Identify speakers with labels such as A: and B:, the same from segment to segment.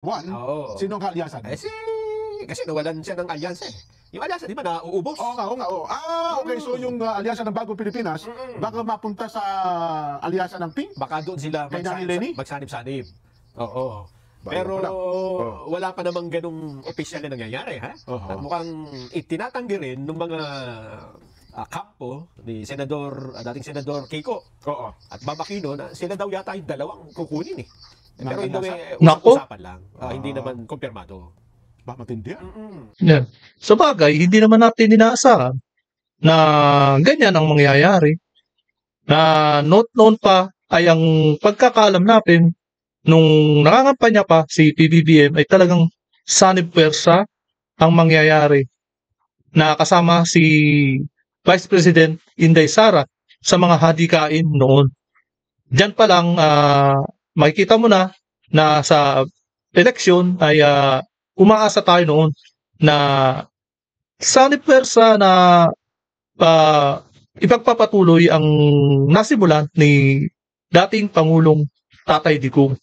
A: One?
B: Oo.
A: Sino ang kaalyasan?
B: Kasi nawalan siya ng alyansa eh. Yung alyansa, di ba, nauubos?
A: Oo nga, oo nga. Oo. Okay. So yung alyansa ng Bagong Pilipinas, baka mapunta sa alyansa ng Pink?
B: Baka doon sila
A: Kay Danny Lenny?
B: magsanib-sanib. Oo.
A: Bayan
B: Pero
A: pala.
B: wala pa namang ganung opisyal na nangyayari, ha? At mukhang itinatanggi rin ng mga kampo ni dating Senador Kiko
A: Oo.
B: at Bam Aquino na sila daw yata yung dalawang kukunin eh. Pero ito
C: Nako.
B: usap-usapan lang. Hindi naman kumpirmado.
A: Ba matindi yan?
C: Yan. Sa bagay, hindi naman natin inaasahan na ganyan ang mangyayari. Na noon pa ay ang pagkakaalam natin nung nangangampanya pa si PBBM ay talagang sanib puwersa ang mangyayari na kasama si Vice President Inday Sara sa mga hadikain noon. Diyan pa lang makikita mo na sa eleksyon ay umaasa tayo noon na sanib puwersa na ipagpapatuloy ang nasimulan ni dating Pangulong Tatay Digong.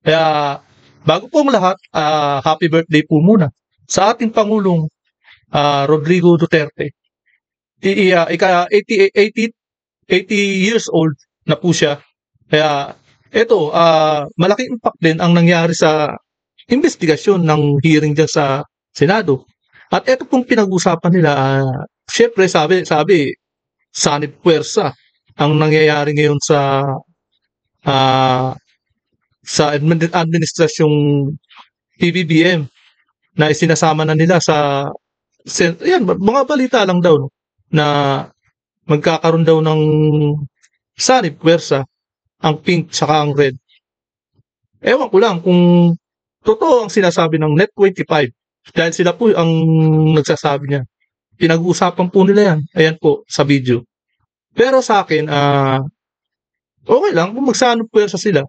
C: Kaya bago pong lahat, happy birthday po muna sa ating Pangulong Rodrigo Duterte. 80 years old na po siya. Kaya ito, malaking impact din ang nangyari sa investigasyon ng hearing dyan sa Senado. At ito pong pinag-usapan nila, syempre sabi, sanib puwersa ang nangyayari ngayon sa administrasyong PBBM na isinasama na nila yan, mga balita lang daw no, na magkakaroon daw ng sanib puwersa ang pink saka ang red. Ewan ko lang kung totoo ang sinasabi ng Net25 dahil sila po ang nagsasabi niya. Pinag-uusapan po nila yan. Ayan po sa video. Pero sa akin, okay lang kung magsanib puwersa sila.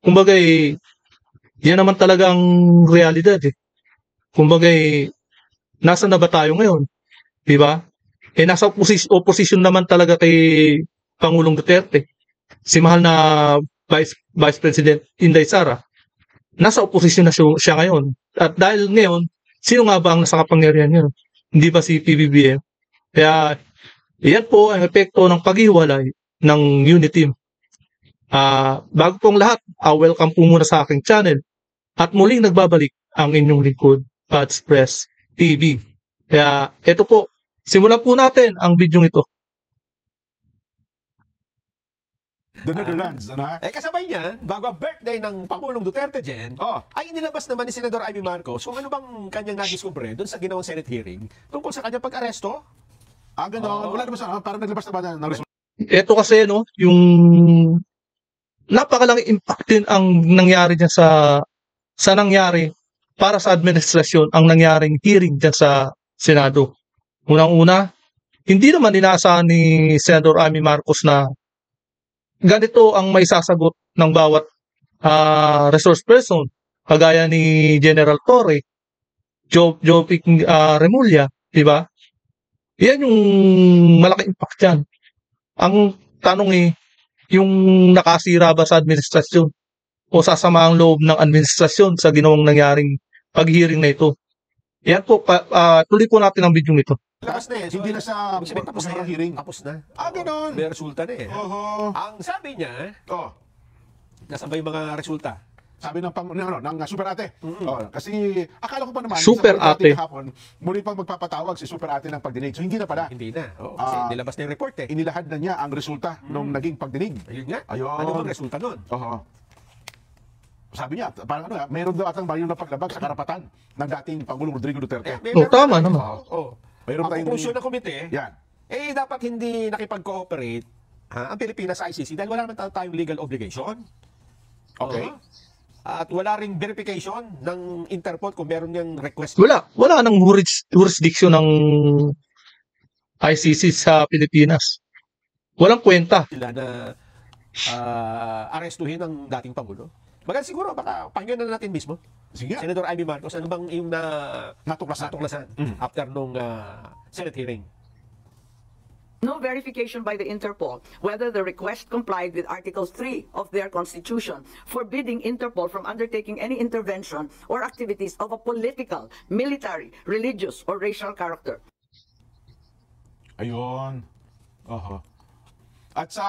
C: Kumbaga, yan naman talagang realidad eh. Kumbaga, nasa na ba tayo ngayon? Di ba? Nasa opposition naman talaga kay Pangulong Duterte. Si mahal na Vice President Inday Sara, nasa opposition na siya ngayon. At dahil ngayon, sino nga ba ang nasa kapangyarihan ngayon? Hindi ba si PBBM? Kaya, yan po ang epekto ng paghiwalay ng unit team. Bago pong lahat, welcome po muna sa aking channel. At muling nagbabalik ang inyong lingkod, Pads Press TV. Kaya, ito po, simulan po natin ang video ito.
A: Netherlands, ano?
B: Kasabay niyan, bago ang birthday ng Pangulong Duterte Jen, ay inilabas naman ni Senador Amy Marcos kung ano bang kanyang nadiskubre doon sa ginawang Senate hearing tungkol sa kanyang pag-aresto.
A: Gano'n. Wala naman sa, parang naglabas na ba ng resulta?
C: Ito kasi, no, yung napakalaking impact din ang nangyari dyan sa nangyari para sa administrasyon ang nangyaring hearing dyan sa Senado. Unang-una, hindi naman inaasahan ni Senador Amy Marcos na ganito ang may sasagot ng bawat resource person, kagaya ni General Torre, Jovic Remulla, di ba? Yan yung malaking impact dyan. Ang tanong yung nakasira ba sa administrasyon o sasama ang loob ng administrasyon sa ginawang nangyaring pag-hearing na ito. Yan po, tuloy po natin ang video nito.
B: Labas na eh.
A: Hindi na sa
B: tapos na
A: hearing.
B: Tapos na.
A: Gano'n.
B: May resulta na eh. Ang sabi niya, nasa ba yung mga resulta?
A: Sabi ng Super Ate. Kasi akala ko pa naman
C: Super Ate
A: kahapon, muli pang magpapatawag si Super Ate ng pagdinig. So hindi na pala.
B: Hindi na. Kasi nilabas na yung report eh.
A: Inilahad na niya ang resulta nung naging pagdinig.
B: Ayun nga.
A: Ayun.
B: Ano bang resulta nun?
A: Sabi niya, parang mayroon daw atang bayo na paglabag sa karapatan ng dating Pangulong Rodrigo Duterte.
C: Tama naman.
A: Mayroon
B: ang konklusyon ng komite,
A: yan.
B: Dapat hindi nakipag-cooperate ang Pilipinas sa ICC dahil wala naman tayong legal obligation.
A: Okay.
B: At wala ring verification ng Interpol kung meron niyang request.
C: Wala nang jurisdiction ng ICC sa Pilipinas. Walang kwenta.
B: Sila na arestuhin ang dating Pangulo. Maganda siguro, baka pakinggan na natin mismo.
A: Sige.
B: Senador Amy Marcos, ano bang yung
A: natuklasan
B: after nung Senate hearing?
D: No verification by the Interpol whether the request complied with Article 3 of their constitution, forbidding Interpol from undertaking any intervention or activities of a political, military, religious, or racial character.
A: Ayun. Oho. At sa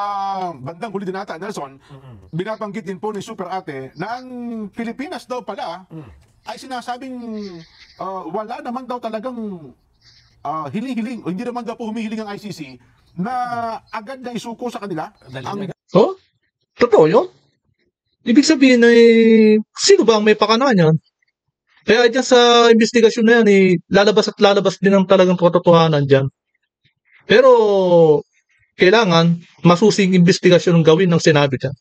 A: bandang huli din nata, Nelson, binabanggit din po ni Super Ate na ang Pilipinas daw pala ay sinasabing wala naman daw talagang hiling-hiling, o hindi naman daw po humihiling ang ICC na agad na isuko sa kanila.
C: Oh? Totoo yun? Ibig sabihin sino ba ang may pakana niyan? Kaya dyan sa investigasyon na yan, lalabas at lalabas din ang talagang katotohanan dyan. Pero, kailangan masusing investigasyon ang gawin ng Senado dyan.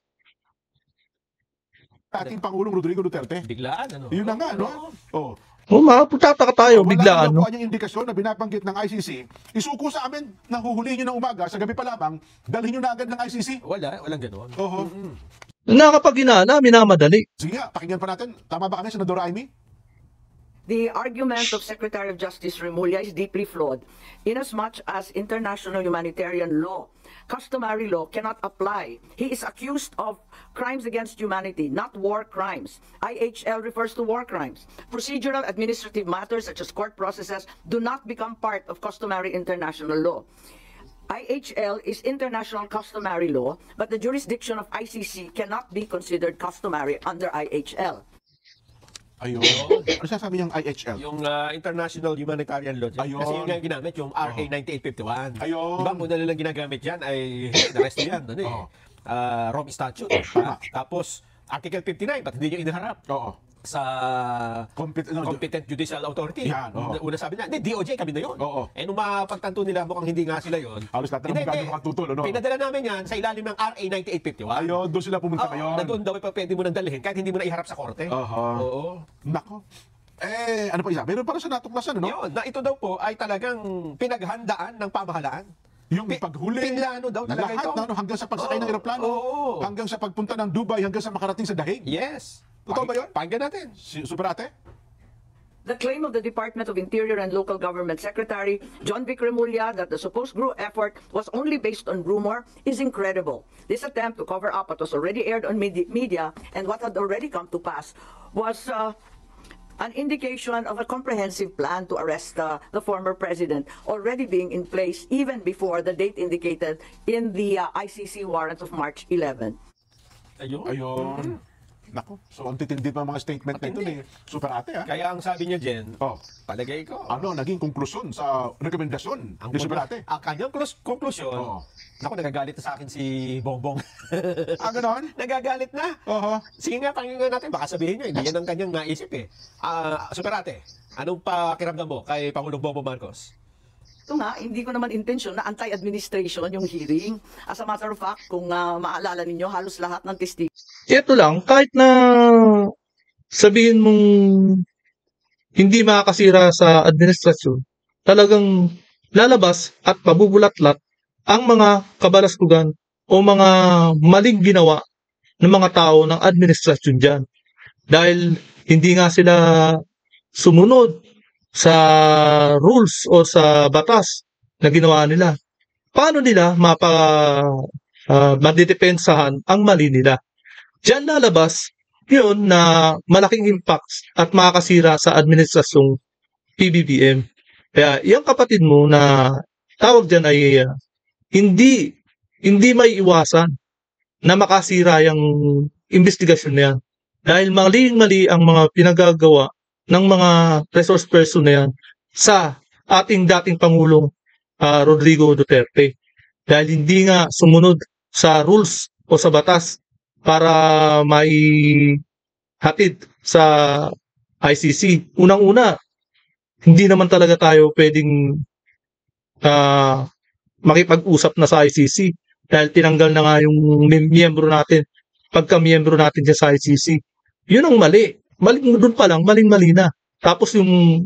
A: Ating Pangulong Rodrigo Duterte.
B: Biglaan, ano?
A: Yun na nga, no? Oh.
C: Maputataka tayo, biglaan, no?
A: Wala nang indikasyon na binabanggit ng ICC. Isuko sa amin na huhulihin nyo ng umaga, sa gabi pa lamang, dalhin nyo na agad ng ICC.
B: Walang gano'n.
A: Oho.
C: Nakapag-inala, minamadali.
A: Sige nga, pakinggan pa natin. Tama ba kami, Senador Amy?
D: The argument of Secretary of Justice Remulla is deeply flawed inasmuch as international humanitarian law, customary law, cannot apply. He is accused of crimes against humanity, not war crimes. IHL refers to war crimes. Procedural administrative matters such as court processes do not become part of customary international law. IHL is international customary law, but the jurisdiction of ICC cannot be considered customary under IHL.
A: Ayun. Ano sasabi niyang IHL?
B: Yung International Humanitarian Law dyan.
A: Ayun.
B: Kasi yung nga ginamit, yung RA 9851.
A: Ayun.
B: Diba, kung nilang ginagamit yan ay the rest yan. Ano eh? Rome Statute. Tapos, Article 59, ba't hindi nyo inaharap?
A: Oo.
B: Sa Competent Judicial Authority.
A: Yan, oo.
B: Una sabi na, hindi, DOJ kami na yun.
A: Oo.
B: Eh, nung mapagtanto nila, mukhang hindi nga sila yun.
A: Halos lahat na magkano mga tutol, ano?
B: Pinadala namin yan sa ilalim ng RA 9851.
A: Ayun, doon sila pumunta ngayon.
B: Na doon daw pwede mo nang dalhin kahit hindi mo na iharap sa korte. Oo.
A: Nako. Ano pa isa? Meron pa rin siya natuklasan, ano?
B: Yun, na ito daw po ay talagang pinaghandaan ng pamahalaan.
A: Yung paghuli,
B: pinlano daw talaga
A: lahat
B: ito.
A: na, hanggang sa pagsakay ng eroplano, hanggang sa pagpunta ng Dubai, hanggang sa makarating sa Dahig.
B: Yes.
A: Totoo ba yun?
B: Pakinggan natin.
A: Super Ate?
D: The claim of the Department of Interior and Local Government Secretary John Vic Remulla that the supposed GRU effort was only based on rumor is incredible. This attempt to cover up what was already aired on media and what had already come to pass was an indication of a comprehensive plan to arrest the former president already being in place even before the date indicated in the ICC warrant of March 11.
A: Ayun. Nako, so ang titindi pa mga statement na ito ni Super Ate, ha?
B: Kaya ang sabi niya dyan, palagay ko.
A: Ano naging konklusyon sa rekomendasyon ni Super Ate?
B: Ang kanyang konklusyon, naku, nagagalit na sa akin si Bongbong.
A: Ganon?
B: Nagagalit na. Sige nga, pakinggan natin, baka sabihin niya, hindi yan ang kanyang naisip eh. Super Ate, anong pakiramdam mo kay Pangulong Bongbong Marcos?
D: Ito nga, hindi ko naman intention na anti-administration yung hearing. As a matter of fact, kung maalala ninyo, halos lahat ng testigo.
C: Ito lang, kahit na sabihin mong hindi makakasira sa administrasyon, talagang lalabas at pabubulatlat ang mga kabalaskugan o mga maling ginawa ng mga tao ng administrasyon dyan. Dahil hindi nga sila sumunod sa rules o sa batas na ginawa nila. Paano nila madedepensahan ang mali nila? Diyan lalabas yun na malaking impact at makakasira sa administrasyong PBBM. Kaya yung kapatid mo na tawag dyan ay hindi may iwasan na makasira yung investigasyon na yan. Dahil mali ang mga pinagagawa ng mga resource person na yan sa ating dating Pangulong Rodrigo Duterte. Dahil hindi nga sumunod sa rules o sa batas para maihatid sa ICC. Unang-una, hindi naman talaga tayo pwedeng makipag-usap na sa ICC dahil tinanggal na nga yung miyembro natin, pagka-miyembro natin sa ICC. Yun ang mali. Doon pa lang, maling-mali na. Tapos yung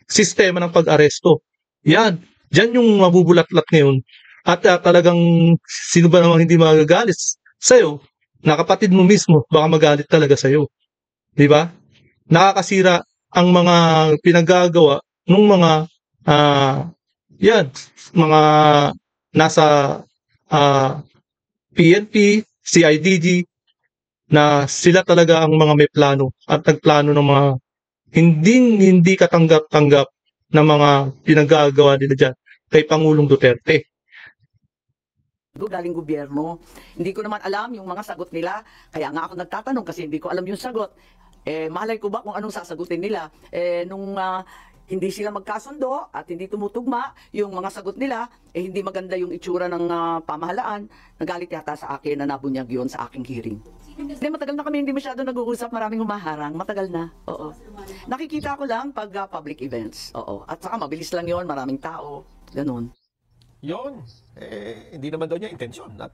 C: sistema ng pag-aresto. Yan. Diyan yung mabubulat-lat ngayon. At talagang sino ba namang hindi magagalit sa'yo? Na kapatid mo mismo, baka magalit talaga sa'yo. Di ba? Nakakasira ang mga pinagagawa ng mga yan, mga nasa PNP, CIDG, na sila talaga ang mga may plano at nagplano ng mga hindi katanggap-tanggap na mga pinagagawa nila dyan kay Pangulong Duterte.
D: Galing gobyerno. Hindi ko naman alam yung mga sagot nila. Kaya nga ako nagtatanong kasi hindi ko alam yung sagot. Malay ko ba kung anong sasagutin nila? Nung hindi sila magkasundo at hindi tumutugma yung mga sagot nila, hindi maganda yung itsura ng pamahalaan. Nagalit yata sa akin na nabunyag yun sa aking hearing. Hindi, matagal na kami hindi masyado nag-uusap, maraming humaharang. Matagal na, oo. Nakikita ko lang pag public events, oo. At saka mabilis lang yon, maraming tao, ganun.
B: Yun. Hindi naman daw niya intensyon. At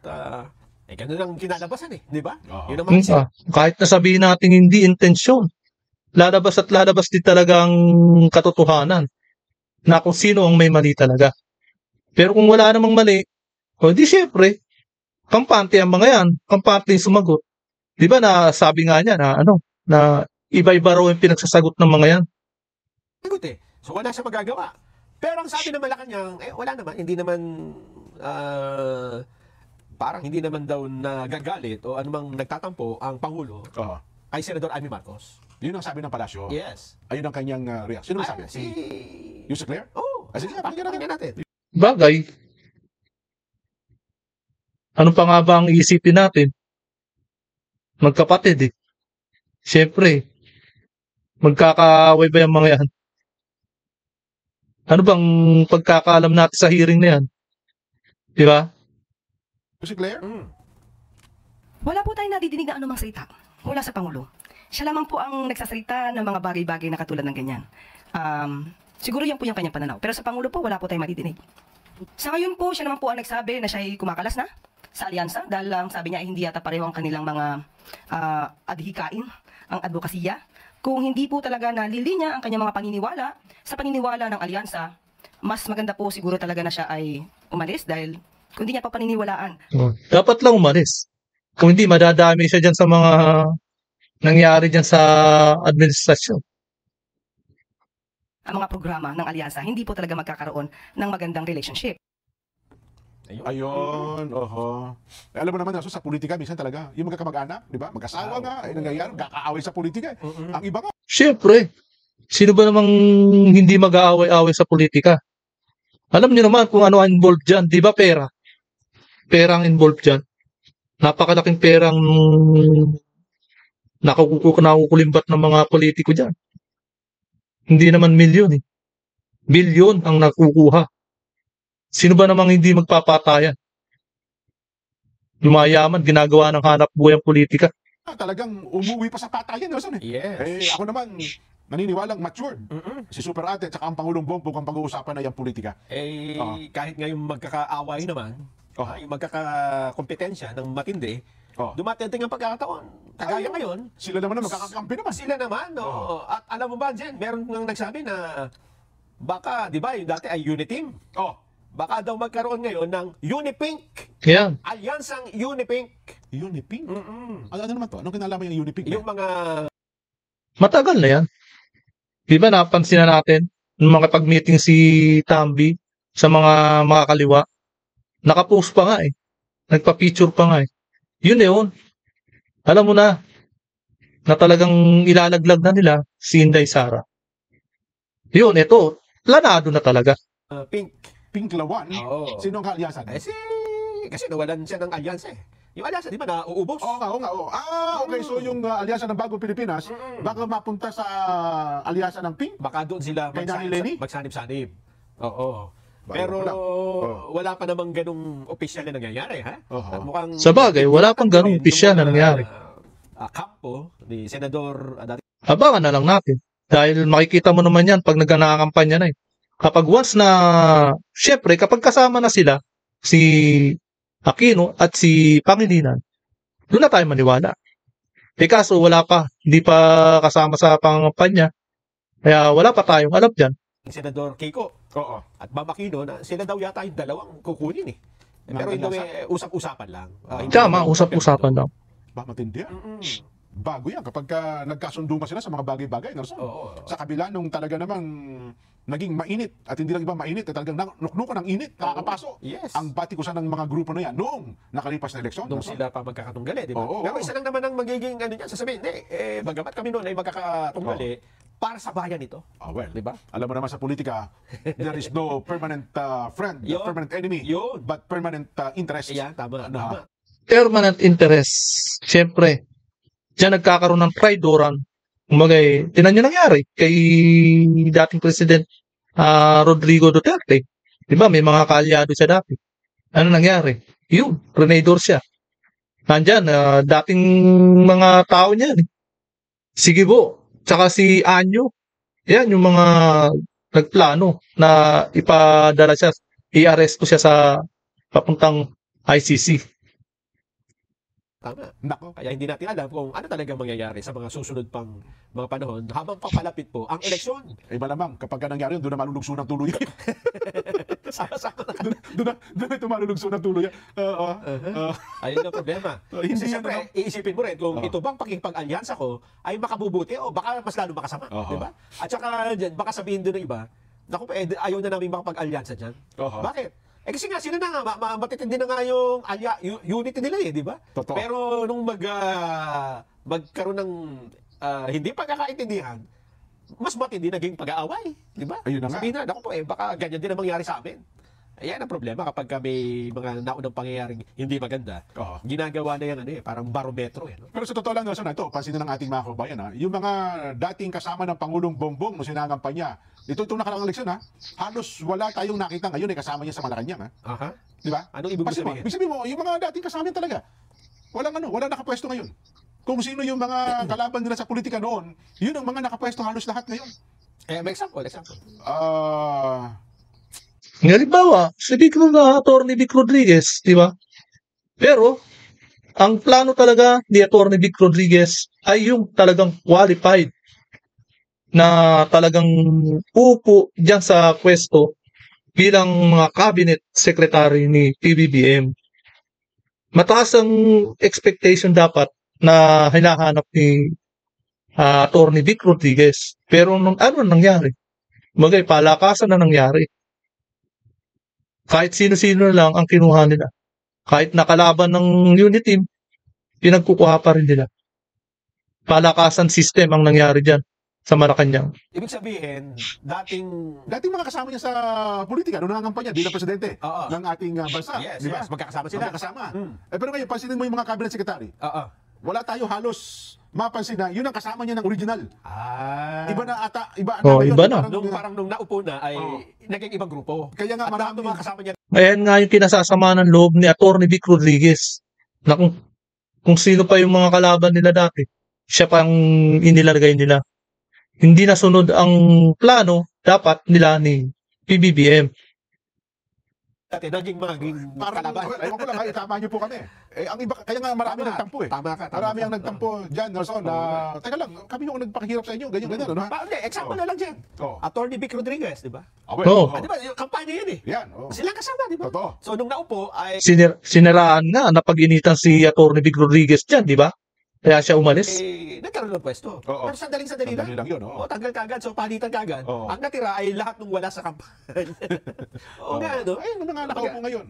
B: ganun ang kinalabasan di ba? Yun ang
C: Kahit nasabihin natin hindi intensyon, lalabas at lalabas din talagang katotohanan na kung sino ang may mali talaga. Pero kung wala namang mali, di syempre, kampante ang mga yan, kampante yung sumagot. Di ba na sabi nga niya na iba-iba raw yung pinagsasagot ng mga yan.
B: So wala siya magagawa. Pero ang sabi ng Malacanang, wala naman, hindi naman, parang hindi naman daw nagagalit o anumang nagtatampo ang Pangulo kay Senador Amy Marcos.
A: Yun ang sabi ng palasyo.
B: Yes.
A: Ayun ang kanyang reaction. Sino sabi? Yung si Claire? Sige, pakinggan natin.
C: Bagay. Ano pa nga ba ang iisipin natin? Magkapatid Siyempre, magkakaaway ba yung mga yan? Ano bang pagkakaalam natin sa hearing na yan? Di ba?
A: Si Claire?
E: Wala po tayong nadidinig na anumang salita mula sa Pangulo. Siya lamang po ang nagsasalita ng mga bagay-bagay na katulad ng ganyan. Siguro yan po yung kanyang pananaw. Pero sa Pangulo po, wala po tayong madidinig. Sa ngayon po, siya naman po ang nagsabi na siya ay kumakalas na sa alyansa dahil sabi niya hindi yata pareho ang kanilang mga adhikain, ang advokasya. Kung hindi po talaga nalilinya ang kanyang mga paniniwala sa paniniwala ng alyansa, mas maganda po siguro talaga na siya ay umalis dahil kung hindi niya pa paniniwalaan.
C: Dapat lang umalis. Kung hindi, madadami siya dyan sa mga nangyari dyan sa administrasyon.
E: Ang mga programa ng alyansa, hindi po talaga magkakaroon ng magandang relationship.
A: Ayun, alam mo naman, sa politika, minsan talaga, yung magkakamag-anak, di ba? Mag-asawa nga, nangyayari, kakaaway sa politika. Ang iba nga.
C: Siyempre, sino ba namang hindi mag-aaway-aaway sa politika? Alam niyo naman kung ano ang involved dyan, di ba pera? Pera ang involved dyan. Napakalaking perang nakukulimbat ng mga politiko dyan. Hindi naman milyon Bilyon ang nakukuha. Sino ba namang hindi magpapatayan? Lumayaman, ginagawa ng hanap buhay ang politika.
A: Talagang umuwi pa sa patayan.
B: Yes.
A: Ako naman, naniniwalang matured. Si Super Ate at saka ang Pangulong Bongbong ang pag-uusapan na yung politika.
B: Kahit ngayong magkakaaway naman, yung magkakakompetensya ng matindi, dumating ang pagkakataon. Kagaya ngayon,
A: sila naman ang magkakakampi naman.
B: Sila naman, At alam mo ba, Jen, meron nang nagsabi na baka, di ba, yung dati ay Uniteam. Baka daw magkaroon ngayon ng Unipink.
C: Yan.
B: Alyansang Unipink.
A: Unipink? Ano naman to? Anong kinalaman yung Unipink?
B: Yung mga...
C: Matagal na yan. Di ba napansin na natin nung makapag-meeting si Tambi sa mga kaliwa? Nakapost pa nga Nagpa-picture pa nga Yun. Alam mo na talagang ilalaglag na nila si Inday Sara. Yun, ito, planado na talaga.
A: Pink Lawan? Sino ang kaalyasan?
B: Kasi nawalan siya ng alyansa Yung alyansa, di ba, nauubos?
A: Oo nga. Okay, so yung alyansa ng Bagong Pilipinas, baka mapunta sa alyansa ng Pink?
B: Baka doon sila magsanib-sanib. Pero wala pa namang ganung opisyal na nangyayari, At mukhang
C: sa bagay, wala pang ganung opisyal na nangyayari.
B: Kampo ni Senador
C: abangan na lang natin. Dahil makikita mo naman yan pag nagkakampanya na Kapag once na, syempre, kapag kasama na sila, si Aquino at si Pangilinan, doon na tayo maniwala. Kaso wala pa, hindi pa kasama sa pangampanya, kaya wala pa tayong alam dyan.
B: Senador Kiko at Ma'am Aquino na sila daw yata yung dalawang kukunin Pero ito usap-usapan lang.
C: Tama, usap-usapan lang.
A: Ba, matindi bago yan kapag nagkasundo sila sa mga bagay-bagay, Nelson.
B: Oo.
A: Sa kabila nung talaga namang naging mainit, at hindi lang iba mainit, talagang nuknukan ng init, nakakapaso.
B: Yes.
A: Ang batikusan ng mga grupo na yan noong nakalipas na eleksyon.
B: Nung
A: Nelson.
B: sila pa magkakatunggali, di ba?
A: Oo,
B: Pero
A: oo.
B: isa lang naman ang magiging ano niyan, sasabihin, bagamat kami noon ay magkakatunggali, para sa bayan ito.
A: Well,
B: Di ba?
A: alam mo naman sa politika, there is no permanent friend,
B: Yun.
A: permanent enemy,
B: Yun.
A: but permanent interest.
B: Ayan, tama.
A: Na-
B: Tama.
C: Permanent interest. Siyempre, diyan nagkakaroon ng traidoran. Kumbaga, tinan nyo nangyari kay dating President Rodrigo Duterte. Di ba? May mga kaalyado siya dati. Ano nangyari? Yun, traitor siya. Nandyan, dating mga tao niyan. Sige po. Tsaka si Anyo. Yan, yung mga nagplano na ipadala siya, i-arresto siya sa papuntang ICC.
B: Tama.
A: Nako.
B: Kaya hindi natin alam kung ano talaga mangyayari sa mga susunod pang mga panahon habang papalapit po ang eleksyon.
A: Iba naman, kapag nangyari yun, doon na malulugso ng tuluyan.
B: Sama-sama na.
A: doon na ito malulugso ng tuluyan.
B: Ayun ang problema.
A: Hindi
B: Kasi
A: yan,
B: siyempre, iisipin mo rin kung ito bang pakikipag-alyansa ko ay makabubuti o baka mas lalo makasama. Di ba? At saka dyan, baka sabihin doon ng iba, naku, ayaw na namin makapag-alyansa dyan. Bakit? Kasi nga, sila na nga, matitindi na nga yung unity nila di ba?
A: Totoo.
B: Pero nung magkaroon ng hindi pagkakaintindihan, mas matindi naging pag-aaway, di ba?
A: Ayun na nga.
B: Sabihin na, naku po, baka ganyan din ang mangyari sa amin. Ayan ang problema kapag may mga naunang pangyayaring hindi maganda. Ginagawa na yan, parang barometro. No?
A: Pero sa totoo lang, Nelson, ito, pansinin ng ating mga kabayan, yung mga dating kasama ng Pangulong Bongbong nung sinangampanya, itong nakaraang eleksyon, halos wala tayong nakita ngayon kasama niya sa Malacanang.
B: Aha.
A: Di ba?
B: Anong ibig sabihin?
A: Ibig sabihin mo, yung mga dating kasama niya talaga, wala nakapwesto ngayon. Kung sino yung mga kalaban nila sa politika noon, yun ang mga nakapwesto halos lahat ngayon.
B: May example.
C: Halimbawa, si Atty. Vic Rodriguez, di ba? Pero, ang plano talaga ni Atty. Vic Rodriguez ay yung talagang qualified na talagang upo diyan sa pwesto bilang mga cabinet secretary ni PBBM. Mataas ang expectation dapat na hinahanap ni Atty. Vic Rodriguez. Pero ano nangyari? Magay palakasan na nangyari. Kahit sino-sino lang ang kinuha nila. Kahit nakalaban ng unit team, pinagkukuha pa rin nila. Palakasan system ang nangyari dyan sa Malacanang.
B: Ibig sabihin, dating
A: mga kasama niya sa politika, noong nangangampanya, bilang presidente ng ating bansa.
B: Yes,
A: di ba?
B: magkakasama sila.
A: Magkakasama. Pero ngayon, pansinin mo yung mga cabinet secretary. Wala tayo halos mapansin na yun ang kasama niya ng original. Iba na ata, iba na ngayon.
C: Iba na.
B: Parang nung naupo na ay naging ibang grupo.
A: Kaya nga
B: At lahat ng mga kasama niya.
C: Ayan nga yung kinasasama ng loob ni Atty. Vic Rodriguez. Na kung sino pa yung mga kalaban nila dati, siya pang inilagay nila. Hindi nasunod ang plano dapat nila ni PBBM.
B: Naging kalaban.
A: Ewan ko lang, tama niyo po kami. Ang iba, kaya nga marami nagtampo
B: Tama ka.
A: Marami ang nagtampo dyan, Nelson, teka lang, kami yung nagpakahirap sa inyo, ganyan, ano ha?
B: Example na lang dyan. Atty. Vic Rodriguez, di ba? Di ba, yung kampanya yan
A: Yan,
B: Sila kasama, di ba?
A: Totoo.
B: So, nung naupo ay...
C: Siniraan nga, napag-initan si Atty. Vic Rodriguez dyan, di ba? Kaya siya umalis.
B: Nagkaroon ng pwesto. Pero sandaling-sandali
A: Sandali lang yun,
B: tanggal kagad. So, palitan kagad. Ang natira ay lahat nung wala sa kampanya.
A: Ayun, nga nakaupo ngayon.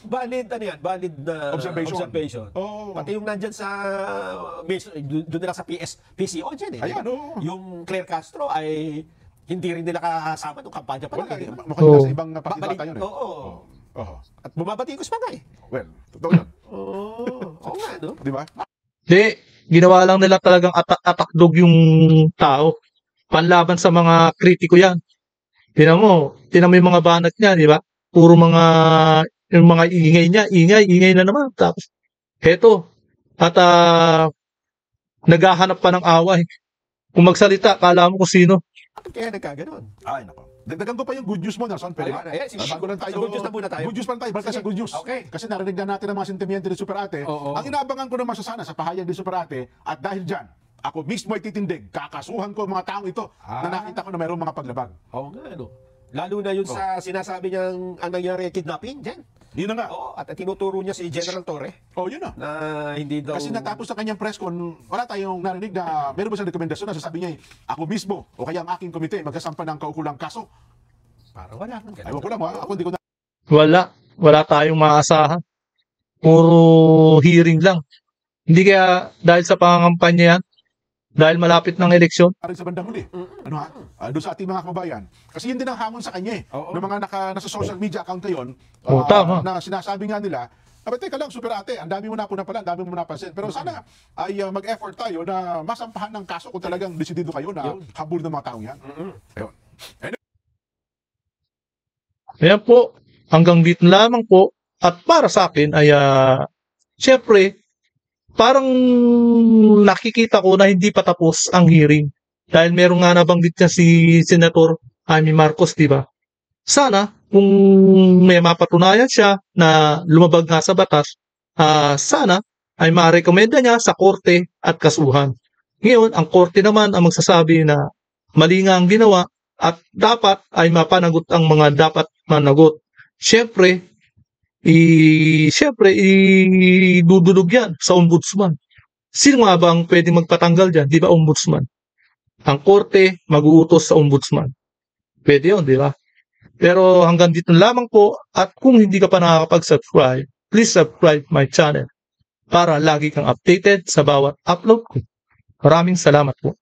B: Valid, valid na observation. Pati yung nandyan sa, doon nila sa PCO dyan
A: Ayan,
B: yung Claire Castro ay hindi rin nila kasama nung kampanya pa lang.
A: Mukhang nasa ibang partido tayo.
B: At bumabatikos pa nga
A: Well, totoo yun.
B: Oo nga, no?
A: Di ba?
C: Di, ginawa lang nila talagang atakdog yung tao. Panlaban sa mga kritiko yan. Tinan mo yung mga banat niya, di ba? Puro yung mga ingay na naman. Tapos, heto, at naghahanap pa ng away. Kung magsalita, kala mo kung sino.
B: Kaya nagkaganon.
A: Ay, nako. Dagdagan ko pa yung good news mo, Nelson. Pwede ba? Bago lang tayo.
B: Good news na muna tayo.
A: Good news pa tayo. Balik tayo sa good news.
B: Okay.
A: Kasi narinig na natin ang mga sentimiento ni Super Ate. Ang inaabangan ko naman sa pahayag ni Super Ate, at dahil dyan, ako mismo ay titindig. Kakasuhan ko ang mga taong ito na nakita ko na mayroong mga paglabag.
B: Oo nga, no? Lalo na yun sa sinasabi niyang ang nangyari kidnapping dyan.
A: Yun na nga.
B: Oo, at tinuturo niya si General Torre
A: Oh, yun na.
B: na hindi daw...
A: Kasi natapos sa kanyang press con, wala tayong narinig na meron ba siyang rekomendasyon na sasabi niya, ako mismo o kaya ang aking komite magkasampa ng kaukulang kaso.
B: Parang wala nang ganun.
A: Ayaw ko lang ha, ako hindi ko na.
C: Wala tayong maasahan. Puro hearing lang. Hindi kaya dahil sa pangangampanya yan, dahil malapit ng eleksyon,
A: Rin sa bandang huli. Ano ha? Doon sa ating mga kababayan. Kasi yun din ang hamon sa kanya eh.
B: Oo.
A: Ng mga nasa social media account ngayon,
C: Oo, tama.
A: na sinasabi nga nila, teka lang, super ate, ang dami mo na po na pala, ang dami mo napansin. Pero sana ay mag-effort tayo na masampahan ng kaso kung talagang desidido kayo na habol ng mga taong yan. Ayun.
C: ayan po, hanggang dito lamang po. At para sa akin ay, syempre, parang nakikita ko na hindi pa tapos ang hearing. Dahil meron nga nabanggit niya si Senator Amy Marcos, di ba? Sana, kung may mapatunayan siya na lumabag nga sa batas, sana ay marekomenda niya sa korte at kasuhan. Ngayon, ang korte naman ang magsasabi na mali nga ang ginawa at dapat ay mapanagot ang mga dapat managot. Siyempre, idudulog yan sa ombudsman. Sino nga ba ang pwede magpatanggal dyan? Di ba ombudsman? Ang korte mag-uutos sa ombudsman. Pwede yun, di ba? Pero hanggang dito lamang po at kung hindi ka pa nakakapag-subscribe, please subscribe my channel para lagi kang updated sa bawat upload ko. Maraming salamat po.